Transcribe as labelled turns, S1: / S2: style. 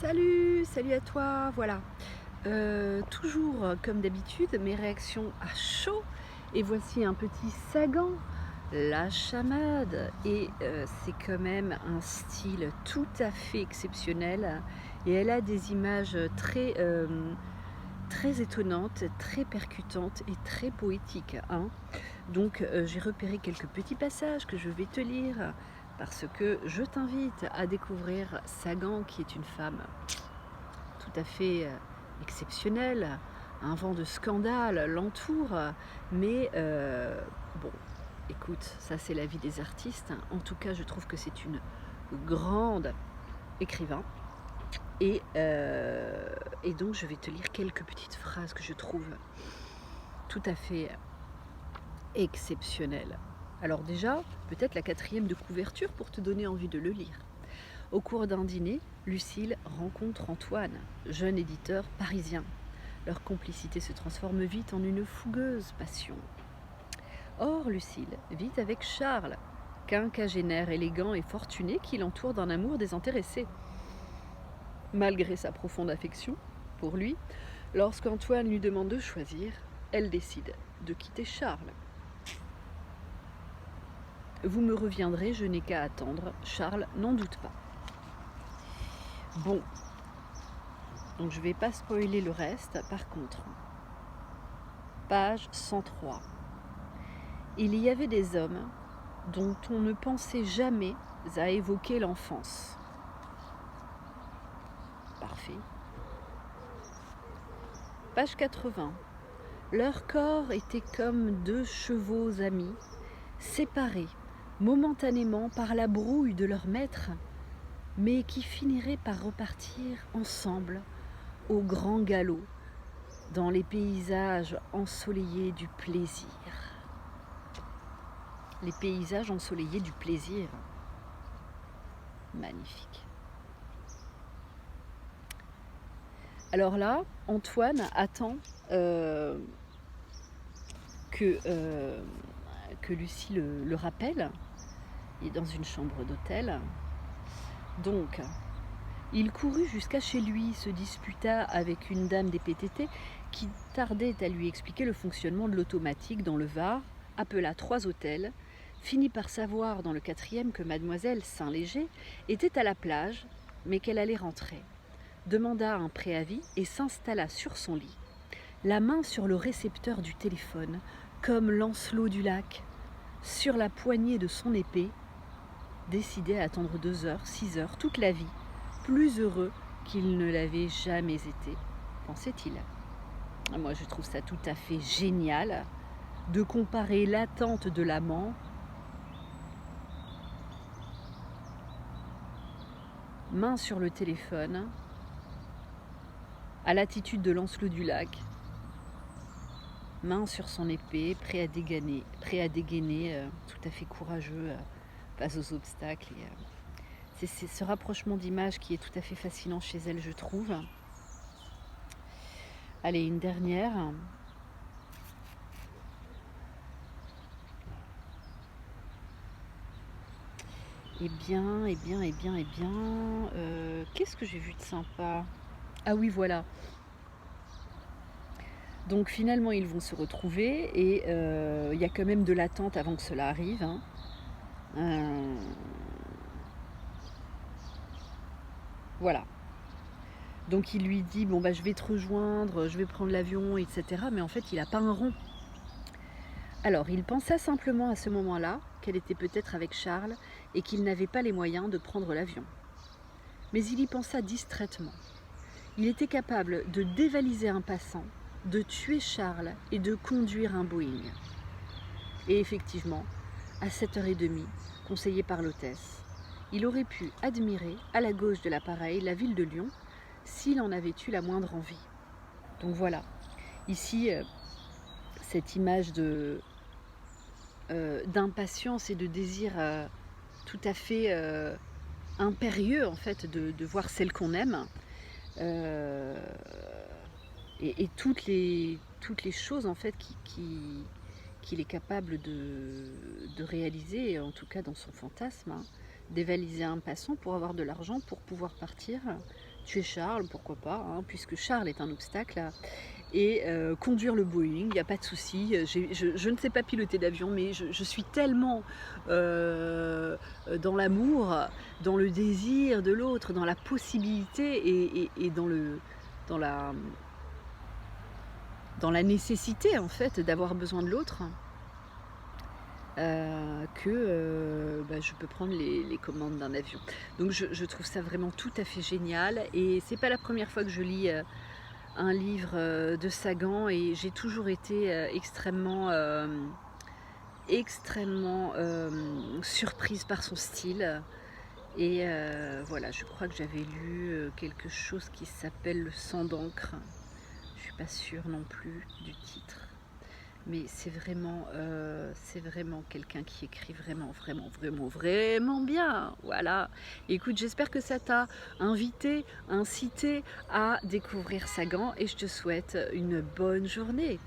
S1: Salut à toi, voilà. Toujours comme d'habitude, mes réactions à chaud. Et voici un petit Sagan, la chamade. Et c'est quand même un style tout à fait exceptionnel. Et elle a des images très étonnantes, très percutantes et très poétiques, hein. Donc j'ai repéré quelques petits passages que je vais te lire parce que je t'invite à découvrir Sagan, qui est une femme tout à fait exceptionnelle. Un vent de scandale l'entoure, mais bon, écoute, ça c'est la vie des artistes. En tout cas, je trouve que c'est une grande écrivain. Et donc, je vais te lire quelques petites phrases que je trouve tout à fait exceptionnelles. Alors déjà, peut-être la quatrième de couverture pour te donner envie de le lire. Au cours d'un dîner, Lucille rencontre Antoine, jeune éditeur parisien. Leur complicité se transforme vite en une fougueuse passion. Or, Lucille vit avec Charles, quinquagénaire élégant et fortuné qui l'entoure d'un amour désintéressé. Malgré sa profonde affection pour lui, lorsqu'Antoine lui demande de choisir, elle décide de quitter Charles. Vous me reviendrez, je n'ai qu'à attendre, Charles n'en doute pas. Bon, donc je ne vais pas spoiler le reste. Par contre, page 103. Il y avait des hommes dont on ne pensait jamais à évoquer l'enfance. Parfait. Page 80. Leur corps était comme deux chevaux amis, séparés momentanément par la brouille de leur maître, mais qui finiraient par repartir ensemble au grand galop dans les paysages ensoleillés du plaisir. Les paysages ensoleillés du plaisir. Magnifique. Alors là, Antoine attend que Lucie le rappelle. Il est dans une chambre d'hôtel. Donc, il courut jusqu'à chez lui, se disputa avec une dame des PTT qui tardait à lui expliquer le fonctionnement de l'automatique dans le Var, appela 3 hôtels, finit par savoir dans le 4e que mademoiselle Saint-Léger était à la plage, mais qu'elle allait rentrer. Demanda un préavis et s'installa sur son lit, la main sur le récepteur du téléphone, comme Lancelot du lac, sur la poignée de son épée, décidé à attendre 2 heures, 6 heures, toute la vie, plus heureux qu'il ne l'avait jamais été, pensait-il. Moi, je trouve ça tout à fait génial de comparer l'attente de l'amant main sur le téléphone à l'attitude de Lancelot du lac, main sur son épée, prêt à dégainer, tout à fait courageux face aux obstacles. C'est ce rapprochement d'image qui est tout à fait fascinant chez elle, je trouve. Allez, une dernière. Eh bien, qu'est-ce que j'ai vu de sympa? Ah oui, voilà. Donc finalement, ils vont se retrouver et il y a quand même de l'attente avant que cela arrive, hein. Voilà. Donc il lui dit, bon bah je vais te rejoindre, je vais prendre l'avion, etc. Mais en fait, il n'a pas un rond. Alors, il pensa simplement à ce moment-là qu'elle était peut-être avec Charles et qu'il n'avait pas les moyens de prendre l'avion. Mais il y pensa distraitement. Il était capable de dévaliser un passant, de tuer Charles et de conduire un Boeing. Et effectivement, à 7h30, conseillé par l'hôtesse, il aurait pu admirer, à la gauche de l'appareil, la ville de Lyon, s'il en avait eu la moindre envie. Donc voilà, ici, cette image d'impatience et de désir tout à fait impérieux, en fait, de voir celle qu'on aime. Et toutes les choses, en fait, qu'il est capable de réaliser, en tout cas dans son fantasme, hein, dévaliser un passant pour avoir de l'argent, pour pouvoir partir, tuer Charles, pourquoi pas, hein, puisque Charles est un obstacle, et conduire le Boeing, il n'y a pas de souci. Je ne sais pas piloter d'avion, mais je suis tellement dans l'amour, dans le désir de l'autre, dans la possibilité et dans la, dans la nécessité en fait d'avoir besoin de l'autre, que bah, je peux prendre les commandes d'un avion. Donc je trouve ça vraiment tout à fait génial, et c'est pas la première fois que je lis un livre de Sagan, et j'ai toujours été extrêmement surprise par son style. Et voilà, je crois que j'avais lu quelque chose qui s'appelle Le sang d'encre. Je suis pas sûre non plus du titre. Mais c'est vraiment quelqu'un qui écrit vraiment bien. Voilà. Écoute, j'espère que ça t'a invité, incité à découvrir Sagan, et je te souhaite une bonne journée.